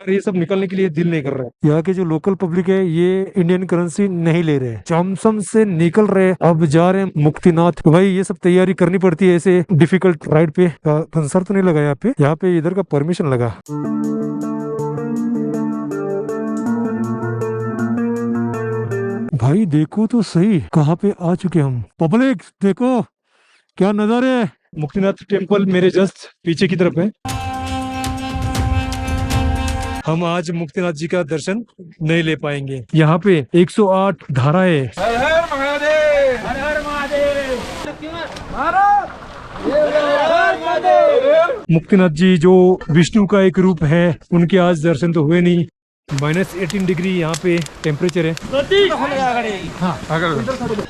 ये सब निकलने के लिए दिल नहीं कर रहा है। यहाँ के जो लोकल पब्लिक है ये इंडियन करेंसी नहीं ले रहे, चमसम से निकल रहे, अब जा रहे हैं मुक्तिनाथ। तो भाई ये सब तैयारी करनी पड़ती है ऐसे डिफिकल्ट राइड पे। कंसर तो नहीं लगा यहाँ पे इधर का परमिशन लगा। भाई देखो तो सही कहाँ पे आ चुके हम। पब्लिक देखो क्या नजारे है। मुक्तिनाथ टेम्पल मेरे जस्ट पीछे की तरफ है। हम आज मुक्तिनाथ जी का दर्शन नहीं ले पाएंगे। यहाँ पे 108 धाराएं। हर हर महादेव, हर हर महादेव, मुक्तिनाथ जी जो विष्णु का एक रूप है, उनके आज दर्शन तो हुए नहीं। -18 डिग्री यहाँ पे टेम्परेचर है।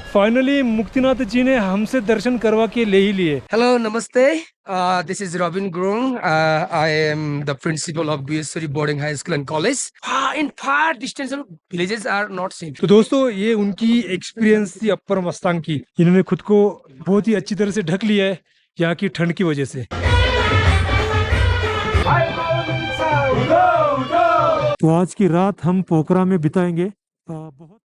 फाइनली मुक्तिनाथ जी ने हमसे दर्शन करवा के ले ही लिए। Hello, namaste. This is Robin Grong. I am the principal of Bhuveshwari Boarding High School and College. In far distance villages are not seen. तो दोस्तों ये उनकी एक्सपीरियंस थी अपर मस्तांग की। इन्होंने खुद को बहुत ही अच्छी तरह से ढक लिया है यहाँ की ठंड की वजह से। तो आज की रात हम पोखरा में बिताएंगे। बहुत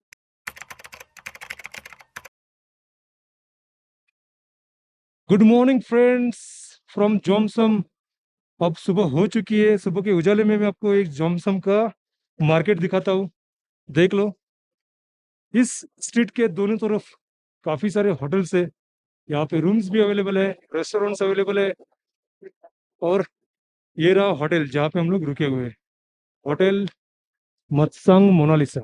good morning friends from Jomsom. अब सुबह हो चुकी है। सुबह के उजाले में मैं आपको एक जोमसम का मार्केट दिखाता हूँ। देख लो, इस स्ट्रीट के दोनों तरफ काफी सारे होटल्स है। यहाँ पे रूम्स भी अवेलेबल है, रेस्टोरेंट्स अवेलेबल है। और ये रहा होटल जहाँ पे हम लोग रुके हुए हैं, होटल मत्संग मोनालिसा।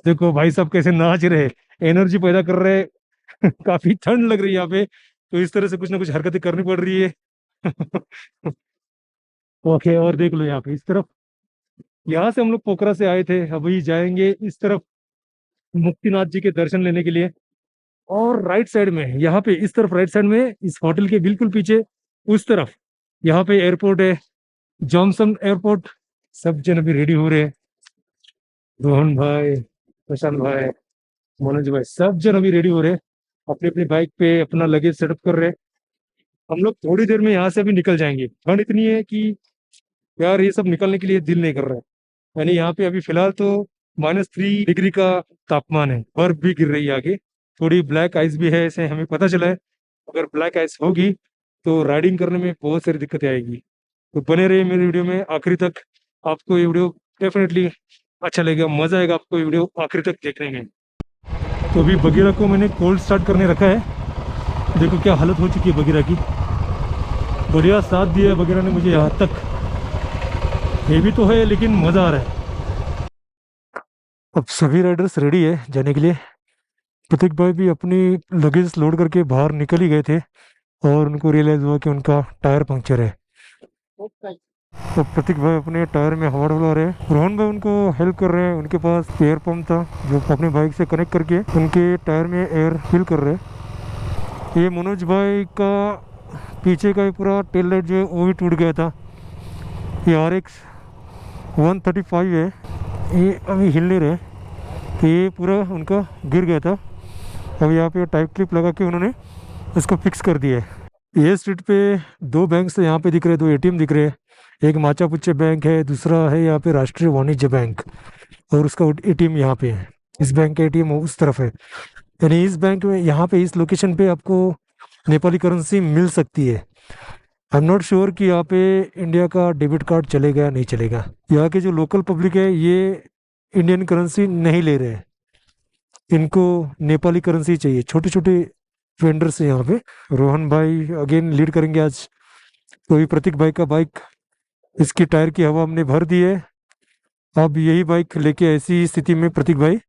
देखो भाई साहब कैसे नाच रहे, एनर्जी पैदा कर रहे हैं। काफी ठंड लग रही है यहाँ पे, तो इस तरह से कुछ ना कुछ हरकतें करनी पड़ रही है। ओके, और देख लो यहाँ पे इस तरफ, यहाँ से हम लोग पोखरा से आए थे, अभी जाएंगे इस तरफ मुक्तिनाथ जी के दर्शन लेने के लिए। और राइट साइड में यहाँ पे इस तरफ, राइट साइड में इस होटल के बिल्कुल पीछे उस तरफ यहाँ पे एयरपोर्ट है, जॉनसन एयरपोर्ट। सब जन अभी रेडी हो रहे हैं। रोहन भाई, प्रशांत भाई, मनोज भाई, सब जन अभी रेडी हो रहे हैं, अपनी अपनी बाइक पे अपना लगेज सेटअप कर रहे हैं। हम लोग थोड़ी देर में यहाँ से अभी निकल जाएंगे। ठंड इतनी है कि यार ये सब निकलने के लिए दिल नहीं कर रहा है। यानी यहाँ पे अभी फिलहाल तो -3 डिग्री का तापमान है, बर्फ भी गिर रही है आगे, थोड़ी ब्लैक आइस भी है, ऐसे हमें पता चला है। अगर ब्लैक आइस होगी तो राइडिंग करने में बहुत सारी दिक्कतें आएगी। तो बने रहिए मेरी वीडियो में आखिरी तक। आपको ये वीडियो डेफिनेटली अच्छा लगेगा, मजा आएगा आपको ये वीडियो आखिरी तक देखने में। तो अभी बगीरा को मैंने कोल्ड स्टार्ट करने रखा है। देखो क्या हालत हो चुकी है बगीरा की। बढ़िया साथ दिया है बगीरा ने मुझे यहाँ तक। ये भी तो है लेकिन मजा आ रहा है। अब सभी राइडर्स रेडी है जाने के लिए। प्रतीक भाई भी अपनी लगेज लोड करके बाहर निकल ही गए थे और उनको रियलाइज हुआ कि उनका टायर पंक्चर है। तो प्रतीक भाई अपने टायर में हवा डलवा रहे हैं, रोहन भाई उनको हेल्प कर रहे हैं। उनके पास एयर पंप था जो अपनी बाइक से कनेक्ट करके उनके टायर में एयर फिल कर रहे हैं। ये मनोज भाई का पीछे का पूरा टेल लाइट जो है वो भी टूट गया था। ये RX 135 है, ये अभी हिल नहीं रहे, तो ये पूरा उनका गिर गया था। अब यहाँ पे टाइप क्लिप लगा के उन्होंने इसको फिक्स कर दिया है। ये स्ट्रीट पे 2 बैंक से यहाँ पे दिख रहे हैं, 2 ATM दिख रहे हैं। एक माचापुच्चे बैंक है, दूसरा है यहाँ पे राष्ट्रीय वाणिज्य बैंक, और उसका ATM यहाँ पे है। इस बैंक का ATM उस तरफ है। यानी इस बैंक में यहाँ पे इस लोकेशन पे आपको नेपाली करेंसी मिल सकती है। आई एम नॉट श्योर कि यहाँ पे इंडिया का डेबिट कार्ड चलेगा या नहीं चलेगा। यहाँ के जो लोकल पब्लिक है ये इंडियन करेंसी नहीं ले रहे, इनको नेपाली करेंसी चाहिए। छोटे छोटे वेंडर्स है यहाँ पे। रोहन भाई अगेन लीड करेंगे आज। तो अभी प्रतीक भाई का बाइक, इसकी टायर की हवा हमने भर दी है। अब यही बाइक लेके ऐसी स्थिति में प्रतीक भाई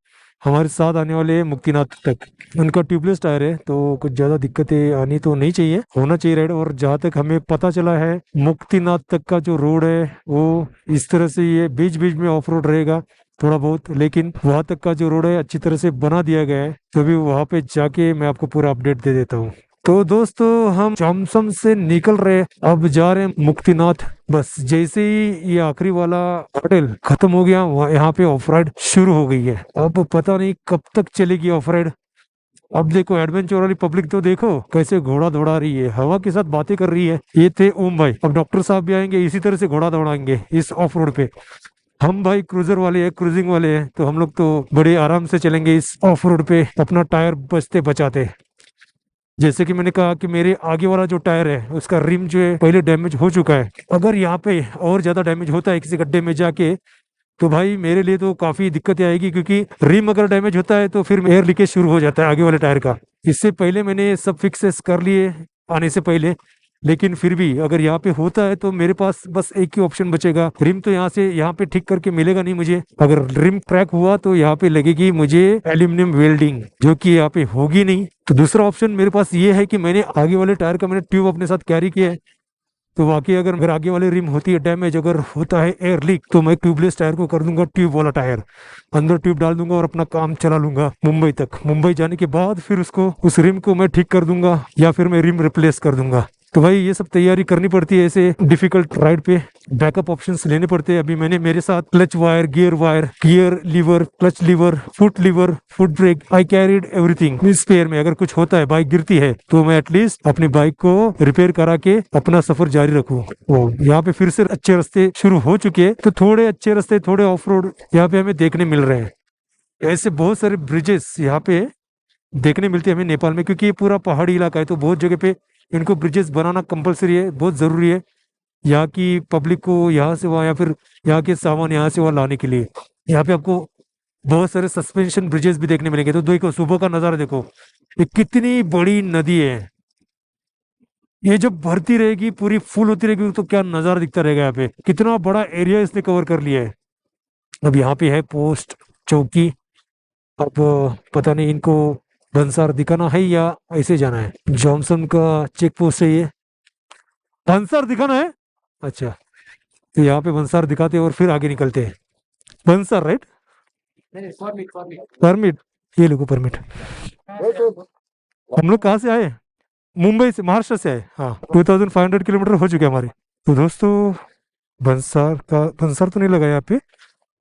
हमारे साथ आने वाले हैं मुक्तिनाथ तक। उनका ट्यूबलेस टायर है तो कुछ ज़्यादा दिक्कतें आनी तो नहीं चाहिए, होना चाहिए राइड। और जहाँ तक हमें पता चला है मुक्तिनाथ तक का जो रोड है वो इस तरह से, ये बीच बीच में ऑफ रोड रहेगा थोड़ा बहुत, लेकिन वहां तक का जो रोड है अच्छी तरह से बना दिया गया है। तो अभी वहां पे जाके मैं आपको पूरा अपडेट दे देता हूँ। तो दोस्तों हम चमसम से निकल रहे, अब जा रहे हैं मुक्तिनाथ। बस जैसे ही ये आखिरी वाला होटल खत्म हो गया, यहाँ पे ऑफ राइड शुरू हो गई है। अब पता नहीं कब तक चलेगी ऑफ राइड, अब देखो एडवेंचर वाली पब्लिक तो देखो कैसे घोड़ा दौड़ा रही है, हवा के साथ बातें कर रही है। ये थे ओम भाई। अब डॉक्टर साहब भी आएंगे, इसी तरह से घोड़ा दौड़ाएंगे इस ऑफ रोड पे। हम भाई क्रूजर वाले हैं, क्रूजिंग वाले हैं, तो हम लोग तो बड़े आराम से चलेंगे इस ऑफ रोड पे, अपना टायर बचते बचाते। जैसे कि मैंने कहा कि मेरे आगे वाला जो टायर है उसका रिम जो है पहले डैमेज हो चुका है। अगर यहाँ पे और ज्यादा डैमेज होता है किसी गड्ढे में जाके, तो भाई मेरे लिए तो काफी दिक्कत आएगी, क्योंकि रिम अगर डैमेज होता है तो फिर एयर लीकेज शुरू हो जाता है आगे वाले टायर का। इससे पहले मैंने सब फिक्सेस कर लिए आने से पहले, लेकिन फिर भी अगर यहाँ पे होता है तो मेरे पास बस एक ही ऑप्शन बचेगा। रिम तो यहाँ से यहाँ पे ठीक करके मिलेगा नहीं मुझे। अगर रिम क्रैक हुआ तो यहाँ पे लगेगी मुझे एल्यूमिनियम वेल्डिंग, जो कि यहाँ पे होगी नहीं। तो दूसरा ऑप्शन मेरे पास ये है कि मैंने आगे वाले टायर का मैंने ट्यूब अपने साथ कैरी किया है, तो वाकई अगर मेरे आगे वाले रिम होती है डैमेज, अगर होता है एयर लीक, तो मैं ट्यूबलेस टायर को कर दूंगा ट्यूब वाला टायर, अंदर ट्यूब डाल दूंगा और अपना काम चला लूंगा मुंबई तक। मुंबई जाने के बाद फिर उसको उस रिम को मैं ठीक कर दूंगा, या फिर मैं रिम रिप्लेस कर दूंगा। तो भाई ये सब तैयारी करनी पड़ती है ऐसे डिफिकल्ट राइड पे, बैकअप ऑप्शंस लेने पड़ते हैं। अभी मैंने मेरे साथ clutch wire, gear lever, clutch lever, foot brake, I carried everything इस पेयर में। अगर कुछ होता है, बाइक गिरती है, तो मैं एटलीस्ट अपनी बाइक को रिपेयर करा के अपना सफर जारी रखूं। वो यहाँ पे फिर से अच्छे रास्ते शुरू हो चुके हैं, तो थोड़े अच्छे रास्ते, थोड़े ऑफ रोड यहाँ पे हमें देखने मिल रहे हैं। ऐसे बहुत सारे ब्रिजेस यहाँ पे देखने मिलते हैं हमें नेपाल में, क्योंकि ये पूरा पहाड़ी इलाका है, तो बहुत जगह पे इनको ब्रिजेस बनाना कंपलसरी है, बहुत जरूरी है यहाँ की पब्लिक को यहाँ से वहाँ, या फिर यहाँ के सामान यहाँ से वहाँ लाने के लिए। यहाँ पे आपको बहुत सारे सस्पेंशन ब्रिजेस भी देखने मिलेंगे। तो देखो सुबह का नजारा देखो, ये कितनी बड़ी नदी है। ये जब भरती रहेगी, पूरी फुल होती रहेगी, तो क्या नजारा दिखता रहेगा। यहाँ पे कितना बड़ा एरिया इसने कवर कर लिया है। अब यहाँ पे है पोस्ट चौकी। अब पता नहीं इनको भंसार दिखाना है या ऐसे जाना है। जॉनसन का चेक पोस्ट है ये, भंसार दिखाना है। अच्छा, तो यहाँ पे भंसार दिखाते हैं और फिर आगे निकलते हैं। भंसार राइट, परमिट, ये लोगों परमिट। हम लोग कहाँ से आए? मुंबई से, महाराष्ट्र से आए। हाँ, 2500 किलोमीटर हो चुके हमारे। तो दोस्तों भंसार तो नहीं लगा यहाँ पे,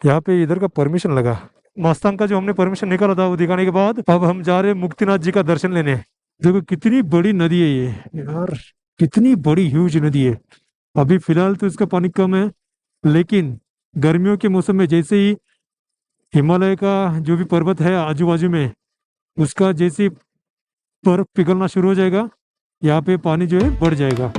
यहाँ पे इधर का परमिशन लगा। मस्तांग का जो हमने परमिशन निकाला था वो दिखाने के बाद अब हम जा रहे हैं मुक्तिनाथ जी का दर्शन लेने। देखो कितनी बड़ी नदी है ये यार, कितनी बड़ी ह्यूज नदी है। अभी फिलहाल तो इसका पानी कम है, लेकिन गर्मियों के मौसम में जैसे ही हिमालय का जो भी पर्वत है आजू बाजू में, उसका जैसे ही बर्फ पिघलना शुरू हो जाएगा, यहाँ पे पानी जो है बढ़ जाएगा।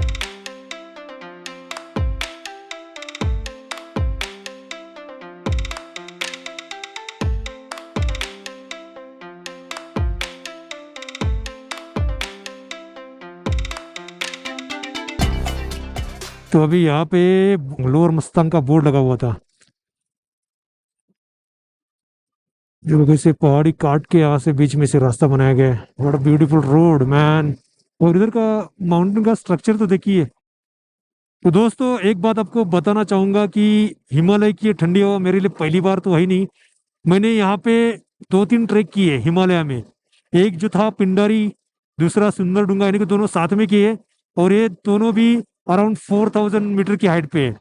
तो अभी यहाँ पे लोअर मस्तांग का बोर्ड लगा हुआ था, जो लोग इसे पहाड़ी काट के यहाँ से बीच में से रास्ता बनाया गया है। What beautiful road man. और इधर का माउंटेन का स्ट्रक्चर तो देखिए। तो दोस्तों एक बात आपको बताना चाहूंगा कि हिमालय की ये ठंडी हवा मेरे लिए पहली बार तो है नहीं। मैंने यहाँ पे 2-3 ट्रैक किए हिमालय में। एक जो था पिंडारी, दूसरा सुंदरडुंगा, यानी कि दोनों साथ में किए, और ये दोनों भी अराउंड 4000 मीटर की हाइट पे है।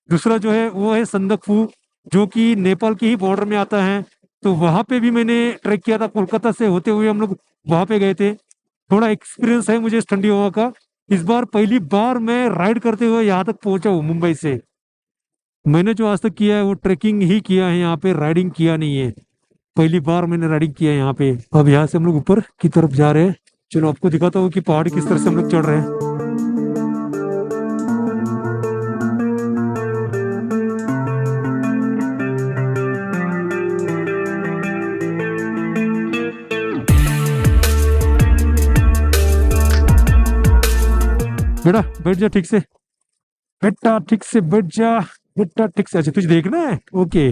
दूसरा जो है वो है संदकफू, जो कि नेपाल के ही बॉर्डर में आता है। तो वहां पे भी मैंने ट्रैक किया था, कोलकाता से होते हुए हम लोग वहां पे गए थे। थोड़ा एक्सपीरियंस है मुझे इस ठंडी हवा का। इस बार पहली बार मैं राइड करते हुए यहाँ तक पहुंचा हूँ मुंबई से। मैंने जो आज तक किया है वो ट्रेकिंग ही किया है, यहाँ पे राइडिंग किया नहीं है। पहली बार मैंने राइडिंग किया है यहाँ पे। अब यहाँ से हम लोग ऊपर की तरफ जा रहे हैं। चलो आपको दिखाता हूँ कि पहाड़ किस तरह से हम लोग चढ़ रहे हैं। बेटा बैठ जा ठीक से, बेटा ठीक से बैठ जा, बेटा ठीक से। अच्छा तुझे देखना है, ओके।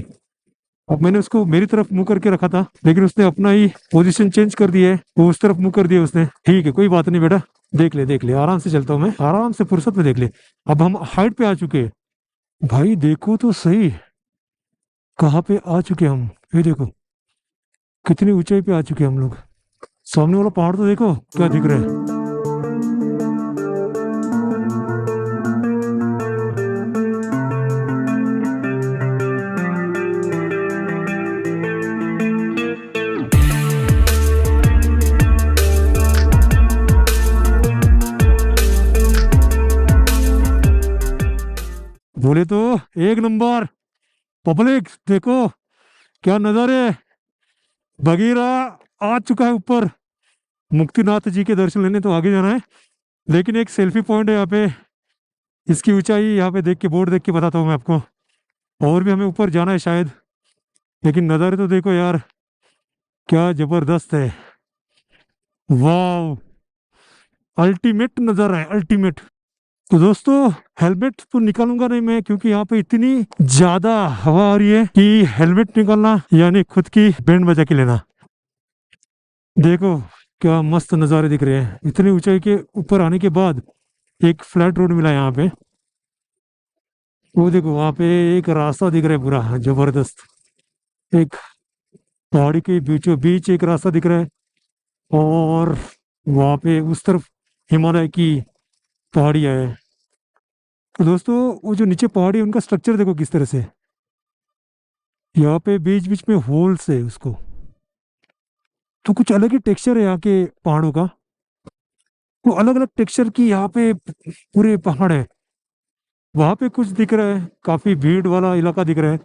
अब मैंने उसको मेरी तरफ मुंह करके रखा था, लेकिन उसने अपना ही पोजीशन चेंज कर दिया है, वो उस तरफ मुंह कर दिया उसने। ठीक है कोई बात नहीं बेटा, देख ले आराम से चलता हूँ मैं, आराम से फुर्सत में देख ले। अब हम हाइट पे आ चुके हैं भाई, देखो तो सही कहाँ पे आ चुके हम। ये देखो कितनी ऊंचाई पे आ चुके हम लोग। सामने वाला पहाड़ तो देखो क्या दिख रहा है। बोले तो एक नंबर। पब्लिक देखो क्या नजारे, बगीरा आ चुका है ऊपर। मुक्तिनाथ जी के दर्शन लेने तो आगे जाना है, लेकिन एक सेल्फी पॉइंट है यहाँ पे। इसकी ऊंचाई यहाँ पे देख के, बोर्ड देख के बताता हूँ मैं आपको। और भी हमें ऊपर जाना है शायद, लेकिन नज़ारे तो देखो यार, क्या जबरदस्त है। वाह, अल्टीमेट नज़ारा है, अल्टीमेट। तो दोस्तों हेलमेट तो निकालूंगा नहीं मैं, क्योंकि यहाँ पे इतनी ज्यादा हवा आ रही है कि हेलमेट निकालना यानी खुद की बैंड बजा के लेना। देखो क्या मस्त नज़ारे दिख रहे हैं। इतनी ऊंचाई के ऊपर आने के बाद एक फ्लैट रोड मिला यहाँ पे। वो देखो वहाँ पे एक रास्ता दिख रहा है पूरा जबरदस्त। एक पहाड़ी के बीचों बीच एक रास्ता दिख रहा है, और वहाँ पे उस तरफ हिमालय की पहाड़ियाँ है। तो दोस्तों वो जो नीचे पहाड़ी है उनका स्ट्रक्चर देखो किस तरह से, यहाँ पे बीच बीच में होल्स है उसको। तो कुछ अलग ही टेक्सचर है यहाँ के पहाड़ों का। तो अलग अलग टेक्सचर की यहाँ पे पूरे पहाड़ है। वहां पे कुछ दिख रहा है, काफी भीड़ वाला इलाका दिख रहा है।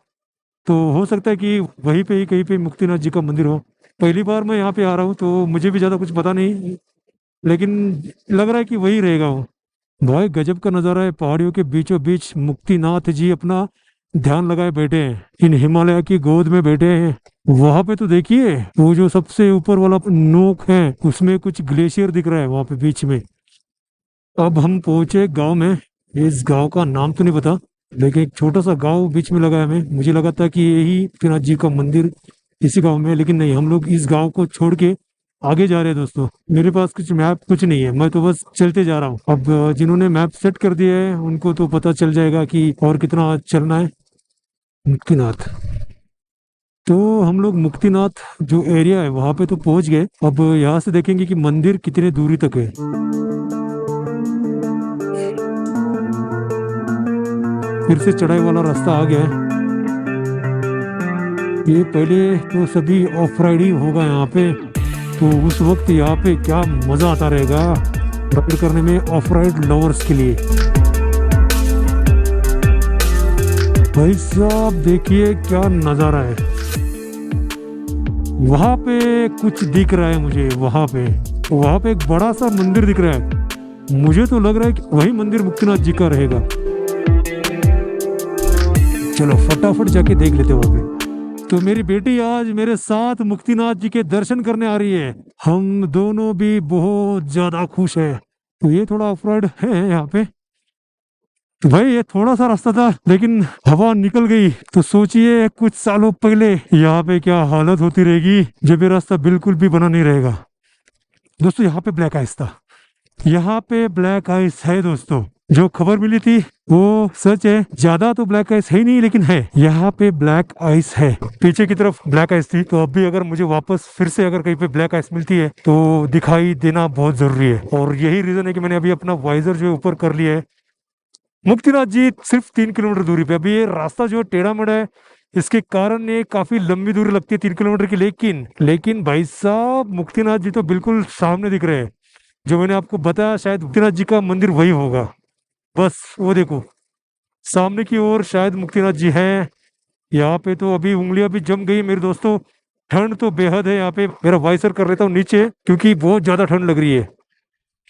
तो हो सकता है कि वहीं पे ही कहीं पे मुक्तिनाथ जी का मंदिर हो। पहली बार मैं यहाँ पे आ रहा हूँ तो मुझे भी ज्यादा कुछ पता नहीं, लेकिन लग रहा है कि वही रहेगा वो। भाई गजब का नजारा है, पहाड़ियों के बीचों बीच मुक्तिनाथ जी अपना ध्यान लगाए बैठे हैं, इन हिमालय की गोद में बैठे हैं। वहां पे तो देखिए वो जो सबसे ऊपर वाला नोक है उसमें कुछ ग्लेशियर दिख रहा है वहां पे बीच में। अब हम पहुंचे गांव में। इस गांव का नाम तो नहीं पता, लेकिन एक छोटा सा गांव बीच में लगा है हमें। मुझे लगा था कि यही मुक्तिनाथ जी का मंदिर इसी गांव में है, लेकिन नहीं, हम लोग इस गांव को छोड़ के आगे जा रहे हैं। दोस्तों मेरे पास कुछ मैप कुछ नहीं है, मैं तो बस चलते जा रहा हूँ। अब जिन्होंने मैप सेट कर दिया है उनको तो पता चल जाएगा कि और कितना चलना है। मुक्तिनाथ, तो हम लोग मुक्तिनाथ जो एरिया है वहां पे तो पहुंच गए। अब यहाँ से देखेंगे कि मंदिर कितने दूरी तक है। फिर से चढ़ाई वाला रास्ता आ गया है। ये पहले तो सभी ऑफ राइड ही होगा यहाँ पे, तो उस वक्त यहाँ पे क्या मजा आता रहेगा राइड करने में ऑफ राइड लवर्स के लिए। भाई साहब देखिए क्या नजारा है। वहां पे कुछ दिख रहा है मुझे, वहां पे एक बड़ा सा मंदिर दिख रहा है। मुझे तो लग रहा है कि वही मंदिर मुक्तिनाथ जी का रहेगा। चलो फटाफट जाके देख लेते वहां पे। तो मेरी बेटी आज मेरे साथ मुक्तिनाथ जी के दर्शन करने आ रही है। हम दोनों भी बहुत ज्यादा खुश है। तो ये थोड़ा ऑफ रोड है यहाँ पे। तो भाई ये थोड़ा सा रास्ता था, लेकिन हवा निकल गई। तो सोचिए कुछ सालों पहले यहाँ पे क्या हालत होती रहेगी जब ये रास्ता बिल्कुल भी बना नहीं रहेगा। दोस्तों यहाँ पे ब्लैक आइस था, यहाँ पे ब्लैक आइस है। दोस्तों जो खबर मिली थी वो सच है। ज्यादा तो ब्लैक आइस है ही नहीं, लेकिन है यहाँ पे ब्लैक आइस है। पीछे की तरफ ब्लैक आइस थी, तो अब भी अगर मुझे वापस फिर से अगर कहीं पे ब्लैक आइस मिलती है तो दिखाई देना बहुत जरूरी है। और यही रीजन है कि मैंने अभी अपना वाइजर जो है ऊपर कर लिया है। मुक्तिनाथ जी सिर्फ 3 किलोमीटर दूरी पे। अभी ये रास्ता जो टेढ़ा मेढ़ा है, इसके कारण ये काफी लंबी दूरी लगती है 3 किलोमीटर की। लेकिन भाई साहब मुक्तिनाथ जी तो बिल्कुल सामने दिख रहे हैं। जो मैंने आपको बताया शायद मुक्तिनाथ जी का मंदिर वही होगा। बस वो देखो सामने की ओर शायद मुक्तिनाथ जी हैं। यहाँ पे तो अभी उंगलियां भी जम गई मेरे दोस्तों। ठंड तो बेहद है यहाँ पे। मेरा वाइसर कर लेता हूँ नीचे क्योंकि बहुत ज्यादा ठंड लग रही है।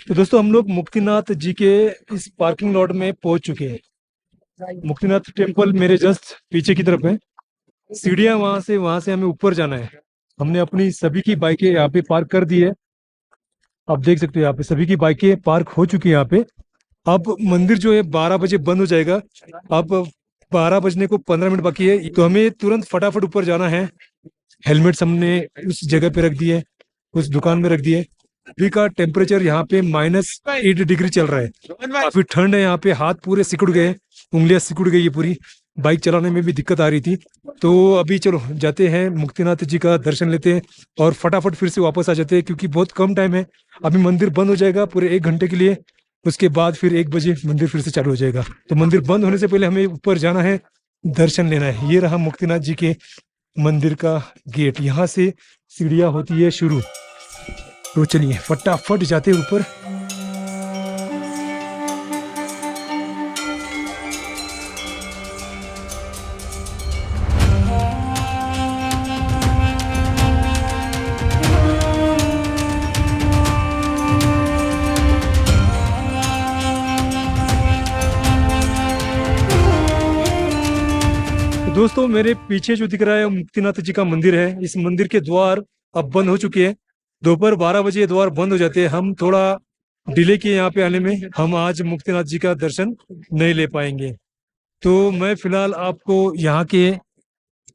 तो दोस्तों हम लोग मुक्तिनाथ जी के इस पार्किंग लॉट में पहुंच चुके हैं। मुक्तिनाथ टेम्पल मेरे जस्ट पीछे की तरफ है। सीढ़ियां वहां से हमें ऊपर जाना है। हमने अपनी सभी की बाइकें यहाँ पे पार्क कर दी है। आप देख सकते हो यहाँ पे सभी की बाइकें पार्क हो चुकी है यहाँ पे। अब मंदिर जो है 12 बजे बंद हो जाएगा। अब 12 बजने को 15 मिनट बाकी है, तो हमें तुरंत फटाफट ऊपर जाना है। हेलमेट्स हमने उस जगह पे रख दिए, उस दुकान में रख दिए। अभी का टेम्परेचर यहाँ पे -8 डिग्री चल रहा है। काफी ठंड है यहाँ पे। हाथ पूरे सिकुड़ गए, उंगलियां सिकुड़ गई है पूरी। बाइक चलाने में भी दिक्कत आ रही थी। तो अभी चलो जाते हैं मुक्तिनाथ जी का दर्शन लेते हैं और फटाफट फिर से वापस आ जाते हैं, क्योंकि बहुत कम टाइम है। अभी मंदिर बंद हो जाएगा पूरे 1 घंटे के लिए। उसके बाद फिर 1 बजे मंदिर फिर से चालू हो जाएगा। तो मंदिर बंद होने से पहले हमें ऊपर जाना है, दर्शन लेना है। ये रहा मुक्तिनाथ जी के मंदिर का गेट। यहाँ से सीढ़ियाँ होती है शुरू। तो चलिए फटाफट जाते हैं ऊपर। दोस्तों मेरे पीछे जो दिख रहा है वो मुक्तिनाथ जी का मंदिर है। इस मंदिर के द्वार अब बंद हो चुके हैं। दोपहर 12 बजे ये द्वार बंद हो जाते हैं। हम थोड़ा डिले किए यहाँ पे आने में, हम आज मुक्तिनाथ जी का दर्शन नहीं ले पाएंगे। तो मैं फिलहाल आपको यहाँ के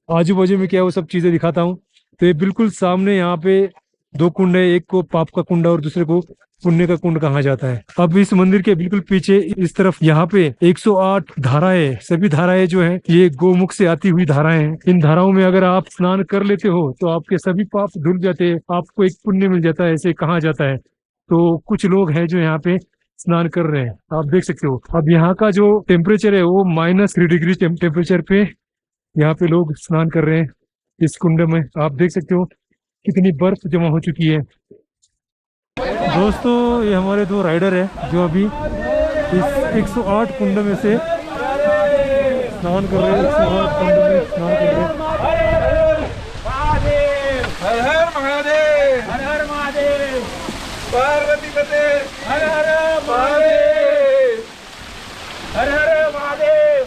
आजू बाजू में क्या है वो सब चीजें दिखाता हूँ। तो ये बिल्कुल सामने यहाँ पे दो कुंड है, एक को पाप का कुंड और दूसरे को पुण्य का कुंड कहा जाता है। अब इस मंदिर के बिल्कुल पीछे इस तरफ यहाँ पे 108 धाराएं, सभी धाराएं जो है ये गोमुख से आती हुई धाराएं हैं। इन धाराओं में अगर आप स्नान कर लेते हो तो आपके सभी पाप धुल जाते हैं, आपको एक पुण्य मिल जाता है, ऐसे कहा जाता है। तो कुछ लोग हैं जो यहाँ पे स्नान कर रहे हैं, आप देख सकते हो। अब यहाँ का जो टेम्परेचर है वो -3 डिग्री टेम्परेचर पे यहाँ पे लोग स्नान कर रहे हैं। इस कुंड में आप देख सकते हो कितनी बर्फ जमा हो चुकी है। दोस्तों ये हमारे दो राइडर है जो अभी इस 108 कुंड में से स्नान कर रहे हैं। 108 कुंड में स्नान कर रहे हैं। हर हर महादेव, हर हर महादेव, पार्वती पते, हर हर महादेव, हर हर महादेव।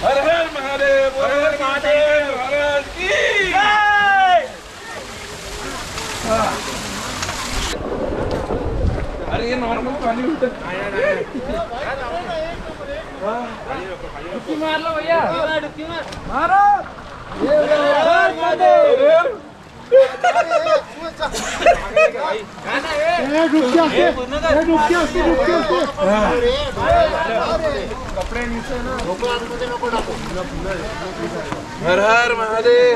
हर हर महादेव, हर हर महादेव, हर हर की जय। अरे ये नॉर्मल पानी उठे डुबकी मार लो भैया, डुबकी मारो। हर महादेव कपड़े नीचे ना, हर हर महादेव।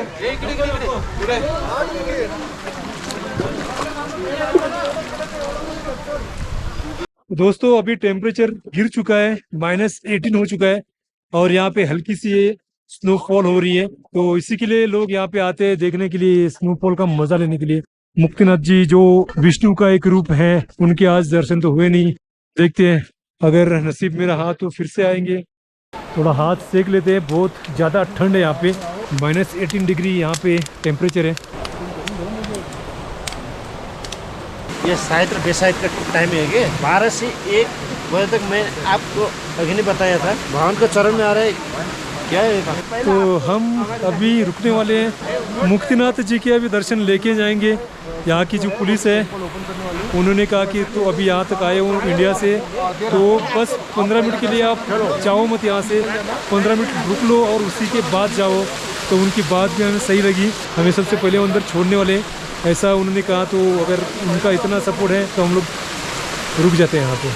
दोस्तों अभी टेम्परेचर गिर चुका है, -18 हो चुका है और यहाँ पे हल्की सी ये स्नोफॉल हो रही है। तो इसी के लिए लोग यहाँ पे आते हैं देखने के लिए, स्नोफॉल का मजा लेने के लिए। मुक्तिनाथ जी जो विष्णु का एक रूप है, उनके आज दर्शन तो हुए नहीं, देखते हैं अगर नसीब में रहा तो फिर से आएंगे। थोड़ा हाथ सेक लेते हैं, बहुत ज़्यादा ठंड है यहाँ पे, -18 डिग्री यहाँ पे टेम्परेचर है। ये शायद बेसाइड का टाइम है कि 12 से 1 बजे तक मैं आपको अभी नहीं बताया था। भगवान के चरण में आ रहे क्या है। तो हम अभी रुकने वाले हैं, मुक्तिनाथ जी के अभी दर्शन लेके जाएंगे। यहाँ की जो पुलिस है उन्होंने कहा कि तो अभी यहाँ तक आए हो इंडिया से तो बस 15 मिनट के लिए आप जाओ मत, यहाँ से 15 मिनट रुक लो और उसी के बाद जाओ। तो उनकी बात भी हमें सही लगी, हमें सबसे पहले अंदर छोड़ने वाले ऐसा उन्होंने कहा। तो अगर उनका इतना सपोर्ट है तो हम लोग रुक जाते हैं यहाँ पे।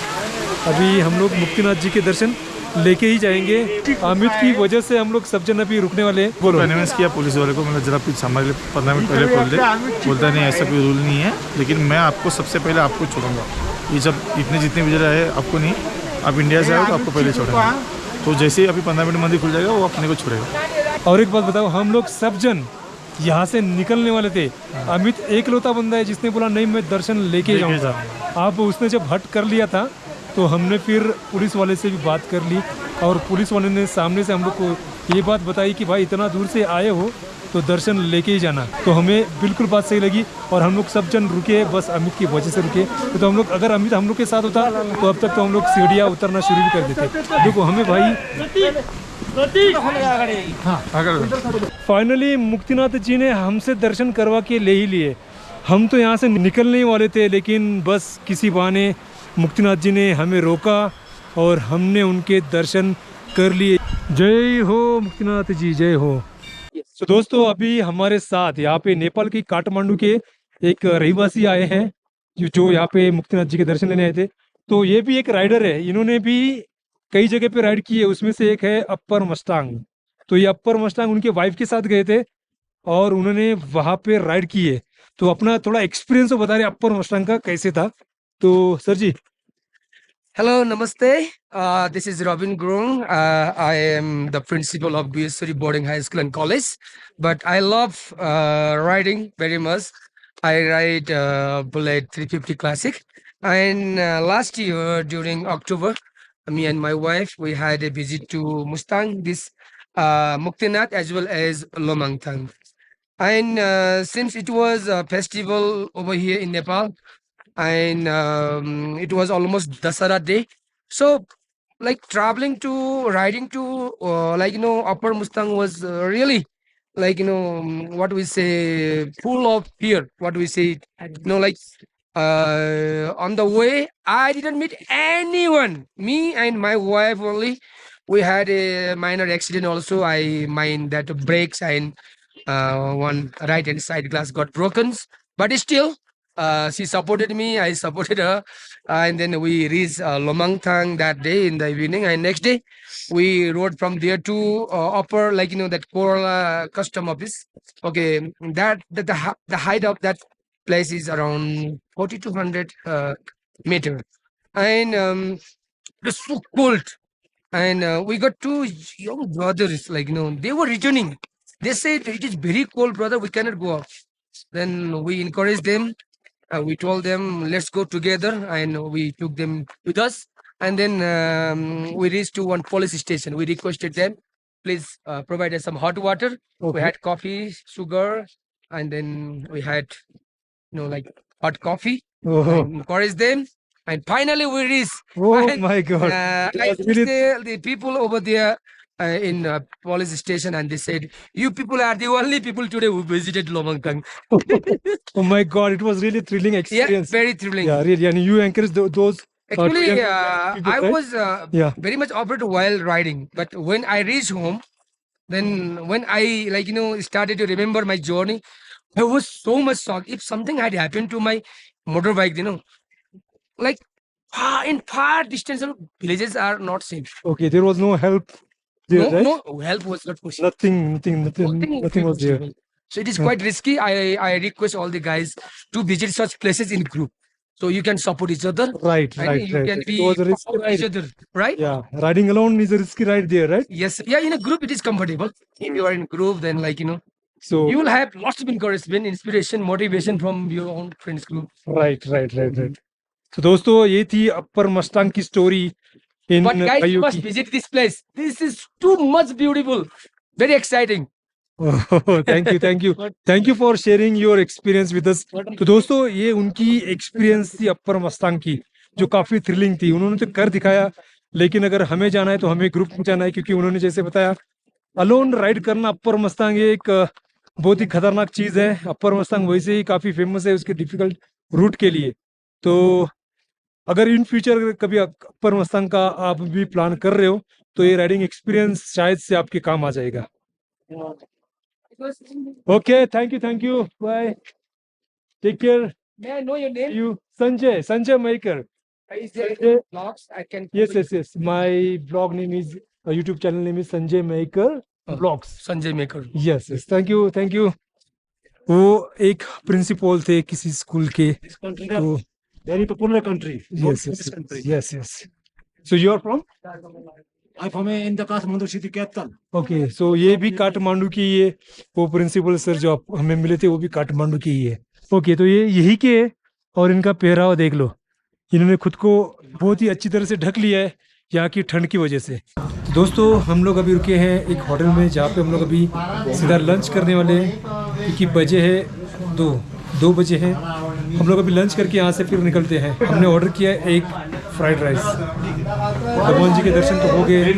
अभी हम लोग मुक्तिनाथ जी के दर्शन लेके ही जाएंगे। अमित की वजह से हम लोग सब जन अभी रुकने वाले हैं। बोलो। कन्विंस किया पुलिस वाले को, मैंने जरा पीछे हमारे लिए 15 मिनट पहले खोल दे। बोलता नहीं ऐसा कोई रूल नहीं है, लेकिन मैं आपको सबसे पहले आपको छोड़ूंगा। ये जब इतने जितने भी जरा है आपको नहीं, आप इंडिया से आओ तो आपको पहले छोड़ेंगे। तो जैसे ही अभी 15 मिनट मंदिर खुल जाएगा वो अपने को छोड़ेगा। और एक बात बताओ, हम लोग सब जन यहाँ से निकलने वाले थे। अमित एक लौता बंदा है जिसने बोला नहीं मैं दर्शन लेके जाऊंगा। अब उसने जब हट कर लिया था तो हमने फिर पुलिस वाले से भी बात कर ली और पुलिस वाले ने सामने से हम लोग को ये बात बताई कि भाई इतना दूर से आए हो तो दर्शन लेके ही जाना। तो हमें बिल्कुल बात सही लगी और हम लोग सब जन रुके, बस अमित की वजह से रुके। तो हम लोग, अगर अमित हम लोग के साथ होता तो अब तक तो हम लोग सीढ़ियाँ उतरना शुरू भी कर देते। देखो हमें भाई फाइनली मुक्तिनाथ जी ने हमसे दर्शन करवा के ले ही लिए। हम तो यहाँ से निकलने ही वाले थे, लेकिन बस किसी बहाने मुक्तिनाथ जी ने हमें रोका और हमने उनके दर्शन कर लिए। जय हो मुक्तिनाथ जी, जय हो। तो दोस्तों अभी हमारे साथ यहाँ पे नेपाल की काठमांडू के एक रहीवासी आए हैं जो यहाँ पे मुक्तिनाथ जी के दर्शन लेने आए थे। तो ये भी एक राइडर है, इन्होंने भी कई जगह पे राइड की है, उसमें से एक है अपर मस्टांग। तो ये अपर मस्टांग उनके वाइफ के साथ गए थे और उन्होंने वहां पे राइड की है। तो अपना थोड़ा एक्सपीरियंस बता रहे अपर मस्टांग का कैसे था। तो sir ji. Hello, namaste. This is Robin Grung. I am the principal of Buyasuri Boarding High School and College. But I love riding very much. I ride Bullet 350 Classic. And last year during October, me and my wife, we had a visit to Mustang, this Muktinath as well as Lomangtang. And since it was a festival over here in Nepal, and it was almost Dasara day, So, like traveling to riding to like Upper Mustang was really like what we say full of fear. What we say, like on the way I didn't meet anyone. Me and my wife only. We had a minor accident also. I mind that the brakes and one right hand side glass got broken, but still she supported me, I supported her, and then we reached Lomangtang that day in the evening, and next day we rode from there to upper like that Kerala custom office. Okay, the height of that place is around 4200 meter, and it's so cold. And we got two young brothers, like they were returning. They said it is very cold, brother. We cannot go up. Then we encouraged them. We told them let's go together, and we took them with us. And then we reached to one police station. We requested them, please provide us some hot water. We Okay. had coffee, sugar, and then we had like hot coffee. Oh, And encouraged them, and finally we reached. oh And my God. I was really- the people over there in police station, and they said, "You people are the only people today who visited Lomangtang." Oh my God, it was really thrilling Yeah, experience. very thrilling. Yeah, really. And you encourage those. Actually, young people, I right? was Yeah. very much afraid while riding, but when I reached home, then when I started to remember my journey, I was so much shocked. If something had happened to my motorbike, like in far distance villages are not safe. Okay, there was no help there, right? No help was not possible. Nothing was there. possible. So it is Yeah. quite risky. I request all the guys to visit such places in group, so you can support each other Right, and right, you right. can It be was a risky support each ride. other, right? Yeah, riding alone is a risky ride there, right? Yes, yeah. In a group, it is comfortable. If you are in group, then So, you will have lots of encouragement, inspiration, motivation from your own friends group. right. तो दोस्तों ये थी अपर मस्तांग की story in But guys, you भाइयों must की visit this place. This is too much beautiful, very exciting. Thank you for sharing your experience with us. तो दोस्तों ये उनकी एक्सपीरियंस थी अपर मस्तांग की, जो काफी थ्रिलिंग थी। उन्होंने तो कर दिखाया, लेकिन अगर हमें जाना है तो हमें ग्रुप में जाना है, क्योंकि उन्होंने जैसे बताया अलोन राइड करना अपर मस्तांग ये एक बहुत ही खतरनाक चीज है। अपर मस्तांग वैसे ही काफी फेमस है उसके डिफिकल्ट रूट के लिए। तो अगर इन फ्यूचर कभी अपर मस्तांग का आप भी प्लान कर रहे हो तो ये राइडिंग एक्सपीरियंस शायद से आपके काम आ जाएगा। Okay, thank you, bye, take care, May I know your name? You Sanjay maker. Is there Sanjay. blogs? I can. Yes, my blog name is YouTube channel name is Sanjay Maker Blogs। Sanjay Maker. Yes, thank you. वो एक principal थे किसी school के। This country तो very popular country. Yes, so you are from? I'm from in the Kathmandu city capital. Okay, so ये भी काठमांडू की ये वो प्रिंसिपल सर जो आप हमें मिले थे वो भी काठमांडू की ही है। ओके, तो ये यही के है और इनका पहरावा देख लो, इन्होंने खुद को बहुत ही अच्छी तरह से ढक लिया है यहाँ की ठंड की वजह से। तो दोस्तों हम लोग अभी रुके हैं एक होटल में, जहाँ पे हम लोग अभी सीधा लंच करने वाले हैं, क्योंकि बजे है 2 बजे हैं। हम लोग अभी लंच करके यहाँ से फिर निकलते हैं। हमने ऑर्डर किया है एक फ्राइड राइस। भगवान जी के दर्शन तो हो गए, अब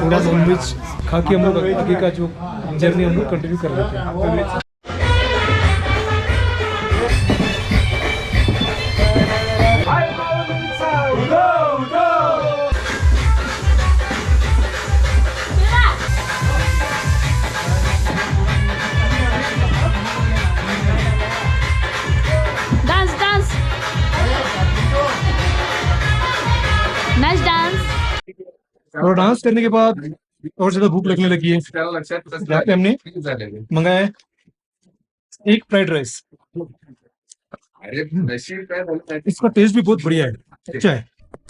थोड़ा नॉनवेज खा के हम लोग आगे का जो जर्नी हम लोग कंटिन्यू कर लेते हैं। Dance. Nice dance. और डांस करने के बाद और ज्यादा भूख लगने लगी है। जाके हमने मंगाया है एक फ्राइड राइस। इसका टेस्ट भी बहुत बढ़िया है, अच्छा है।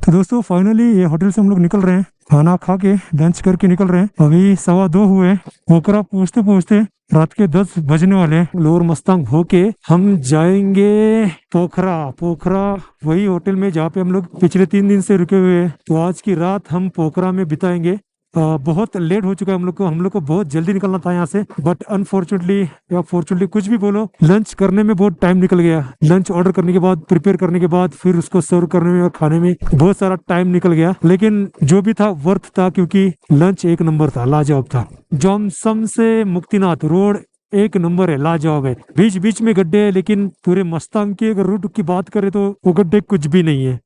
तो दोस्तों फाइनली ये होटल से हम लोग निकल रहे हैं, खाना खा के लंच करके निकल रहे हैं। अभी 2:15 हुए, पोखरा पहुँचते रात के 10 बजने वाले। लोअर मस्तांग होके हम जाएंगे पोखरा वही होटल में जहाँ पे हम लोग पिछले 3 दिन से रुके हुए हैं। तो आज की रात हम पोखरा में बिताएंगे। बहुत लेट हो चुका है हम लोग को बहुत जल्दी निकलना था यहाँ से, बट अनफॉर्चुनेटली या फॉर्चुनेटली कुछ भी बोलो, लंच करने में बहुत टाइम निकल गया। लंच ऑर्डर करने के बाद, प्रिपेयर करने के बाद, फिर उसको सर्व करने में और खाने में बहुत सारा टाइम निकल गया। लेकिन जो भी था वर्थ था, क्योंकि लंच एक नंबर था, लाजवाब था। जॉनसम से मुक्तिनाथ रोड एक नंबर है, लाजवाब है। बीच बीच में गड्ढे है, लेकिन पूरे मस्तांग के अगर रूट की बात करें तो वो गड्ढे कुछ भी नहीं है।